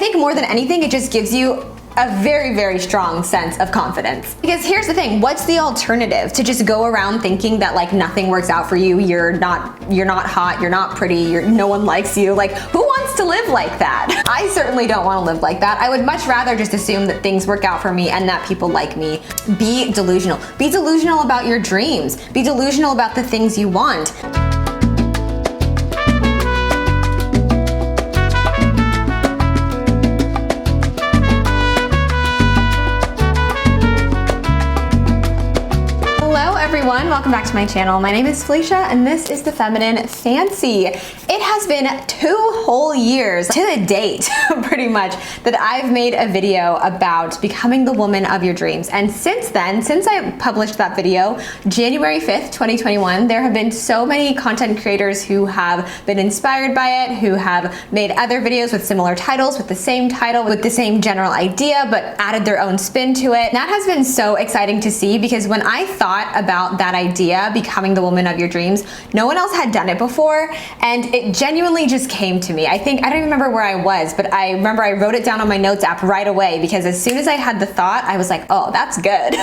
think more than anything, it just gives you a very, very strong sense of confidence. Because here's the thing, what's the alternative? To just go around thinking that like nothing works out for you, you're not hot, you're not pretty, no one likes you. Like, who wants to live like that? I certainly don't want to live like that. I would much rather just assume that things work out for me and that people like me. Be delusional. Be delusional about your dreams. Be delusional about the things you want. Welcome back to my channel. My name is Felicia and this is The Feminine Fancy. It has been 2 whole years to the date, pretty much, that I've made a video about becoming the woman of your dreams. And since then, since I published that video, January 5th, 2021, there have been so many content creators who have been inspired by it, who have made other videos with similar titles, with the same title, with the same general idea, but added their own spin to it. That has been so exciting to see because when I thought about that idea, becoming the woman of your dreams, no one else had done it before, and it genuinely just came to me. I don't even remember where I was, but I remember I wrote it down on my notes app right away because as soon as I had the thought, I was like, oh, that's good.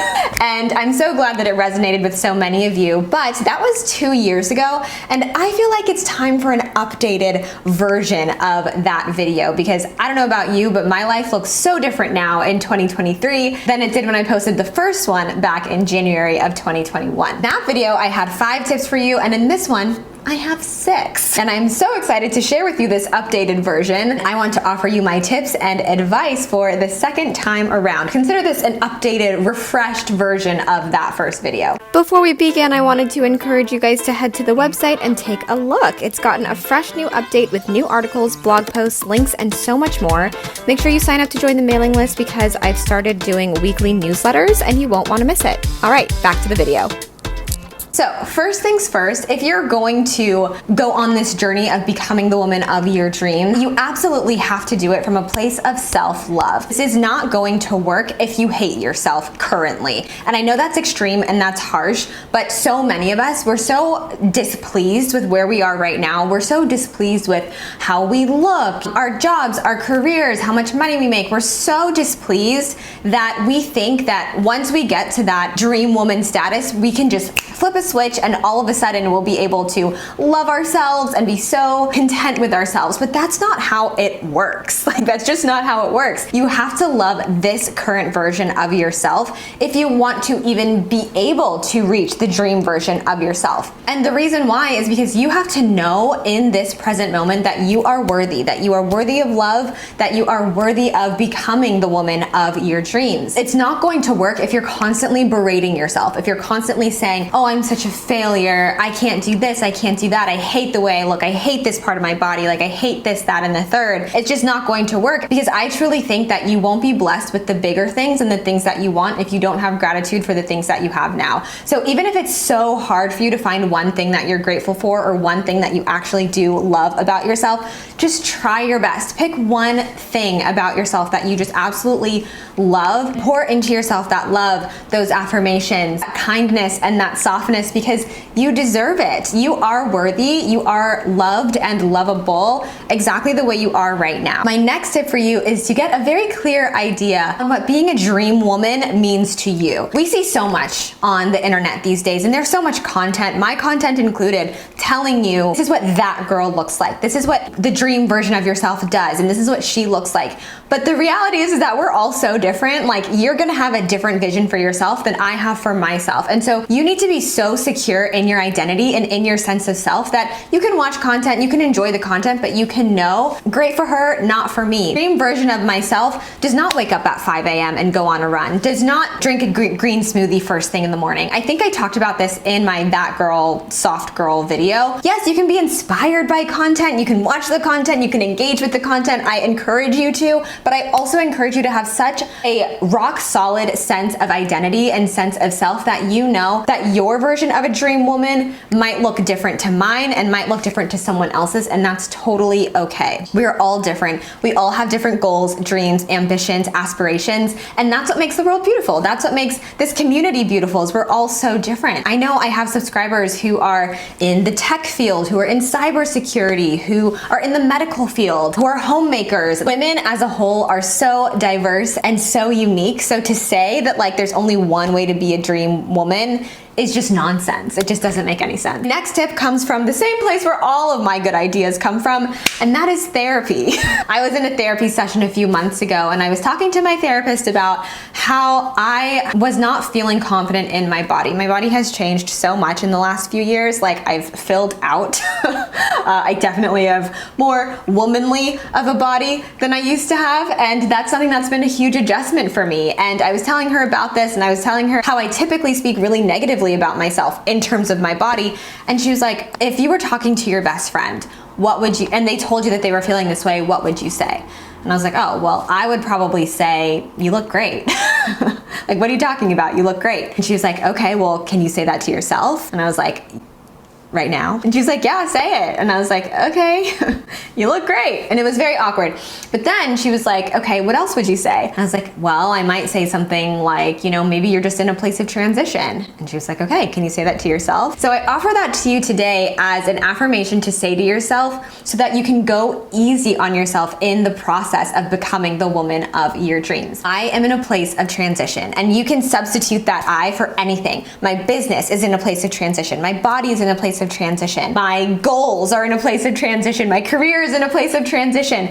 And I'm so glad that it resonated with so many of you, but that was 2 years ago, and I feel like it's time for an updated version of that video because I don't know about you, but my life looks so different now in 2023 than it did when I posted the first one back in January of 2021. That video, I had 5 tips for you, and in this one, I have 6. And I'm so excited to share with you this updated version. I want to offer you my tips and advice for the second time around. Consider this an updated, refreshed version of that first video. Before we begin, I wanted to encourage you guys to head to the website and take a look. It's gotten a fresh new update with new articles, blog posts, links, and so much more. Make sure you sign up to join the mailing list because I've started doing weekly newsletters and you won't want to miss it. All right, back to the video. So first things first, if you're going to go on this journey of becoming the woman of your dreams, you absolutely have to do it from a place of self-love. This is not going to work if you hate yourself currently. And I know that's extreme and that's harsh, but so many of us, we're so displeased with where we are right now. We're so displeased with how we look, our jobs, our careers, how much money we make. We're so displeased that we think that once we get to that dream woman status, we can just flip a switch and all of a sudden we'll be able to love ourselves and be so content with ourselves. But that's not how it works. Like, that's just not how it works. You have to love this current version of yourself if you want to even be able to reach the dream version of yourself. And the reason why is because you have to know in this present moment that you are worthy of love, that you are worthy of becoming the woman of your dreams. It's not going to work if you're constantly berating yourself, if you're constantly saying, oh, I'm such a failure, I can't do this, I can't do that, I hate the way I look, I hate this part of my body, like I hate this, that, and the third. It's just not going to work because I truly think that you won't be blessed with the bigger things and the things that you want if you don't have gratitude for the things that you have now. So even if it's so hard for you to find one thing that you're grateful for or one thing that you actually do love about yourself, just try your best. Pick one thing about yourself that you just absolutely love. Pour into yourself that love, those affirmations, that kindness, and that softness because you deserve it. You are worthy, you are loved and lovable exactly the way you are right now. My next tip for you is to get a very clear idea of what being a dream woman means to you. We see so much on the internet these days and there's so much content, my content included, telling you this is what that girl looks like. This is what the dream version of yourself does and this is what she looks like. But the reality is that we're all so different. Like, you're gonna have a different vision for yourself than I have for myself. And so you need to be so secure in your identity and in your sense of self that you can watch content, you can enjoy the content, but you can know, great for her, not for me. The dream version of myself does not wake up at 5 a.m. and go on a run, does not drink a green smoothie first thing in the morning. I think I talked about this in my That Girl, Soft Girl video. Yes, you can be inspired by content, you can watch the content, you can engage with the content. I encourage you to, but I also encourage you to have such a rock solid sense of identity and sense of self that you know that your version version of a dream woman might look different to mine and might look different to someone else's, and that's totally okay. We are all different. We all have different goals, dreams, ambitions, aspirations, and that's what makes the world beautiful. That's what makes this community beautiful, is we're all so different. I know I have subscribers who are in the tech field, who are in cybersecurity, who are in the medical field, who are homemakers. Women as a whole are so diverse and so unique. So to say that like there's only one way to be a dream woman is just nonsense. It just doesn't make any sense. Next tip comes from the same place where all of my good ideas come from, and that is therapy. I was in a therapy session a few months ago, and I was talking to my therapist about how I was not feeling confident in my body. My body has changed so much in the last few years. Like, I've filled out. I definitely have more womanly of a body than I used to have, and that's something that's been a huge adjustment for me. And I was telling her about this, and I was telling her how I typically speak really negatively about myself in terms of my body. And she was like, if you were talking to your best friend, what would you, and they told you that they were feeling this way, what would you say? And I was like, oh, well, I would probably say, you look great. Like, what are you talking about? You look great. And she was like, okay, well, can you say that to yourself? And I was like, right now? And she's like, yeah, say it. And I was like, okay, you look great. And it was very awkward. But then she was like, okay, what else would you say? And I was like, well, I might say something like, you know, maybe you're just in a place of transition. And she was like, okay, can you say that to yourself? So I offer that to you today as an affirmation to say to yourself so that you can go easy on yourself in the process of becoming the woman of your dreams. I am in a place of transition, and you can substitute that I for anything. My business is in a place of transition. My body is in a place of transition. My goals are in a place of transition. My career is in a place of transition.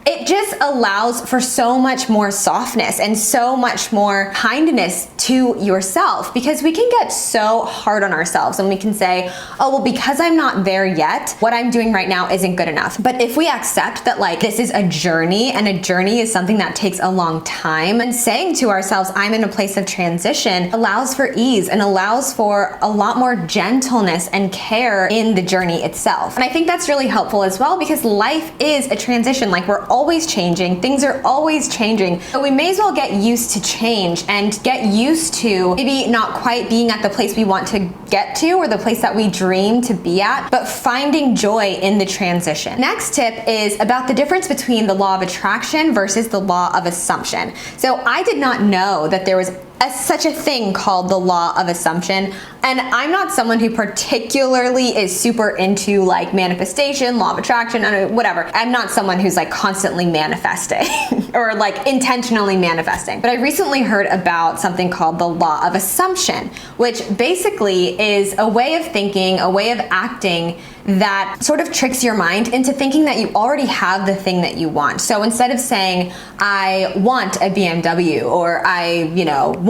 It just allows for so much more softness and so much more kindness to yourself, because we can get so hard on ourselves and we can say, oh, well, because I'm not there yet, what I'm doing right now isn't good enough. But if we accept that like this is a journey, and a journey is something that takes a long time, and saying to ourselves, I'm in a place of transition, allows for ease and allows for a lot more gentleness and care in the journey itself. And I think that's really helpful as well, because life is a transition. Like, we're always changing, things are always changing. So we may as well get used to change and get used to maybe not quite being at the place we want to get to or the place that we dream to be at, but finding joy in the transition. Next tip is about the difference between the law of attraction versus the law of assumption. So I did not know that there was such a thing called the law of assumption. And I'm not someone who particularly is super into like manifestation, law of attraction, whatever. I'm not someone who's like constantly manifesting or like intentionally manifesting. But I recently heard about something called the law of assumption, which basically is a way of thinking, a way of acting that sort of tricks your mind into thinking that you already have the thing that you want. So instead of saying, I want a BMW, or I,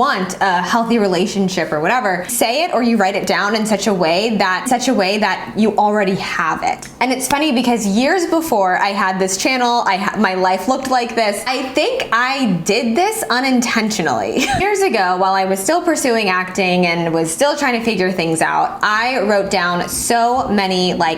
want a healthy relationship or whatever, say it or you write it down in such a way that you already have it. And it's funny because years before I had this channel, my life looked like this. I think I did this unintentionally. Years ago, while I was still pursuing acting and was still trying to figure things out, I wrote down so many like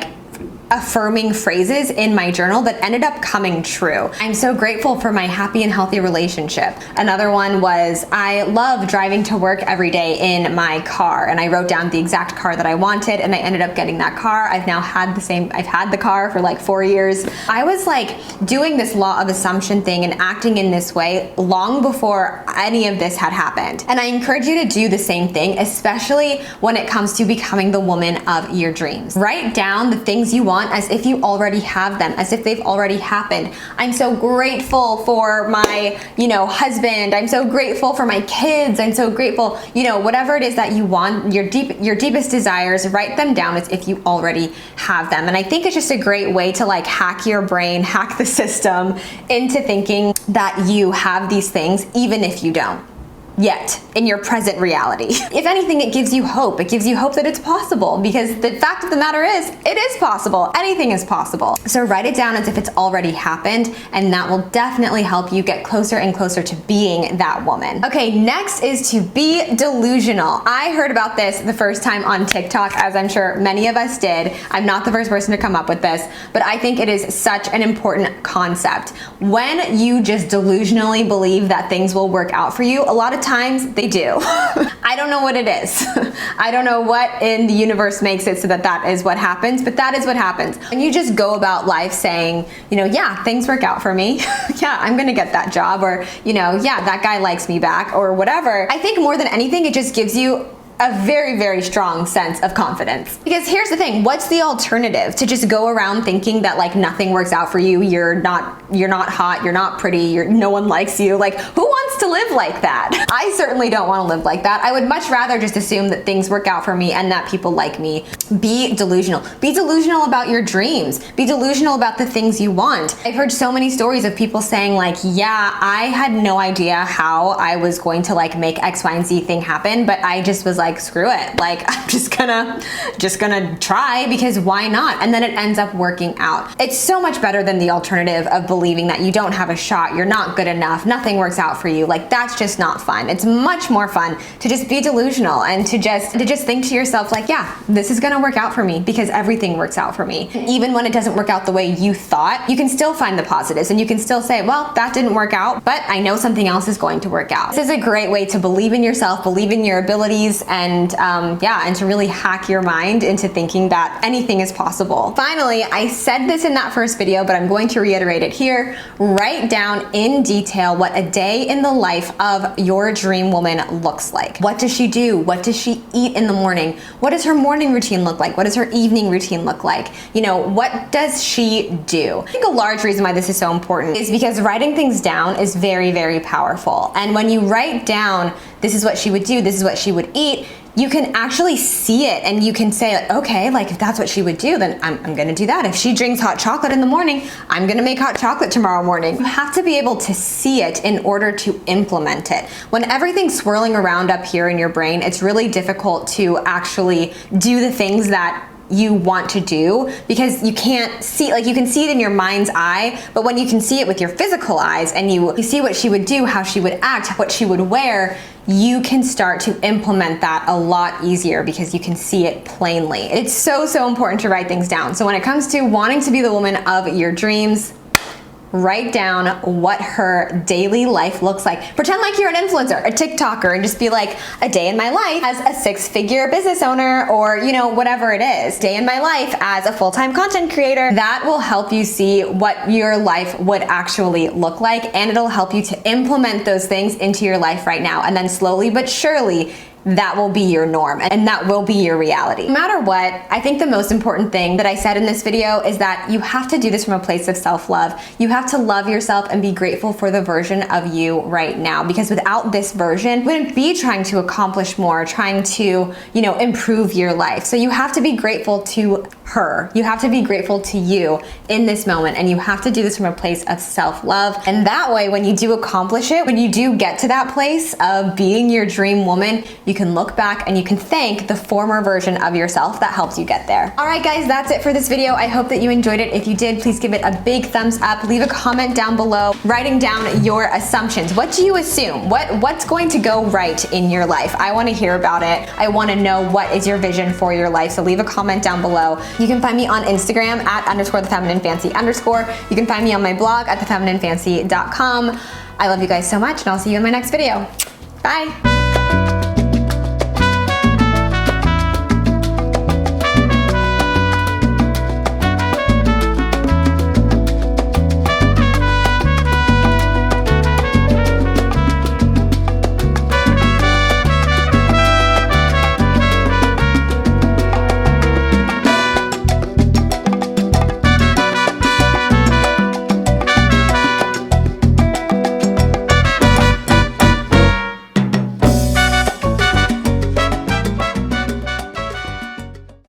affirming phrases in my journal that ended up coming true. I'm so grateful for my happy and healthy relationship. Another one was, I love driving to work every day in my car. And I wrote down the exact car that I wanted, and I ended up getting that car. I've had the car for like 4 years. I was like doing this law of assumption thing and acting in this way long before any of this had happened. And I encourage you to do the same thing, especially when it comes to becoming the woman of your dreams. Write down the things you want as if you already have them, as if they've already happened. I'm so grateful for my, husband. I'm so grateful for my kids. I'm so grateful, whatever it is that you want, your deepest desires, write them down as if you already have them. And I think it's just a great way to like hack your brain, hack the system into thinking that you have these things, even if you don't yet in your present reality. If anything, it gives you hope. It gives you hope that it's possible, because the fact of the matter is, it is possible. Anything is possible. So write it down as if it's already happened, and that will definitely help you get closer and closer to being that woman. Okay, next is to be delusional. I heard about this the first time on TikTok, as I'm sure many of us did. I'm not the first person to come up with this, but I think it is such an important concept. When you just delusionally believe that things will work out for you, a lot of of times they do. I don't know what it is. I don't know what in the universe makes it so that that is what happens, but that is what happens. And you just go about life saying, you know, yeah, things work out for me. Yeah, I'm gonna get that job, or, you know, yeah, that guy likes me back, or whatever. I think more than anything, it just gives you a very, very strong sense of confidence. Because here's the thing, what's the alternative? To just go around thinking that like nothing works out for you, you're not hot, you're not pretty, no one likes you. Like, who wants to live like that? I certainly don't want to live like that. I would much rather just assume that things work out for me and that people like me. Be delusional. Be delusional about your dreams. Be delusional about the things you want. I've heard so many stories of people saying like, yeah, I had no idea how I was going to like make X, Y, and Z thing happen, but I just was like, screw it. Like, I'm just gonna try, because why not? And then it ends up working out. It's so much better than the alternative of believing that you don't have a shot, you're not good enough, nothing works out for you. Like, that's just not fun. It's much more fun to just be delusional and to just think to yourself like, yeah, this is gonna work out for me because everything works out for me. Even when it doesn't work out the way you thought, you can still find the positives and you can still say, well, that didn't work out, but I know something else is going to work out. This is a great way to believe in yourself, believe in your abilities, and to really hack your mind into thinking that anything is possible. Finally, I said this in that first video, but I'm going to reiterate it here. Write down in detail what a day in the life of your dream woman looks like. What does she do? What does she eat in the morning? What does her morning routine look like? What does her evening routine look like? You know, what does she do? I think a large reason why this is so important is because writing things down is very, very powerful. And when you write down, this is what she would do, this is what she would eat, you can actually see it and you can say, okay, like if that's what she would do, then I'm gonna do that. If she drinks hot chocolate in the morning, I'm gonna make hot chocolate tomorrow morning. You have to be able to see it in order to implement it. When everything's swirling around up here in your brain, it's really difficult to actually do the things that you want to do, because you can't see, like you can see it in your mind's eye, but when you can see it with your physical eyes and you see what she would do, how she would act, what she would wear, you can start to implement that a lot easier because you can see it plainly. It's so, so important to write things down. So when it comes to wanting to be the woman of your dreams, write down what her daily life looks like. Pretend like you're an influencer, a TikToker, and just be like, a day in my life as a 6-figure business owner, or you know, whatever it is. Day in my life as a full-time content creator. That will help you see what your life would actually look like, and it'll help you to implement those things into your life right now. And then slowly but surely, that will be your norm and that will be your reality. No matter what, I think the most important thing that I said in this video is that you have to do this from a place of self-love. You have to love yourself and be grateful for the version of you right now, because without this version, you wouldn't be trying to accomplish more, trying to, you know, improve your life. So you have to be grateful to her. You have to be grateful to you in this moment, and you have to do this from a place of self-love. And that way, when you do accomplish it, when you do get to that place of being your dream woman, you can look back and you can thank the former version of yourself that helps you get there. All right, guys, that's it for this video. I hope that you enjoyed it. If you did, please give it a big thumbs up. Leave a comment down below, writing down your assumptions. What do you assume? What's going to go right in your life? I want to hear about it. I want to know what is your vision for your life. So leave a comment down below. You can find me on Instagram at _thefemininefancy_. You can find me on my blog at thefemininefancy.com. I love you guys so much, and I'll see you in my next video. Bye.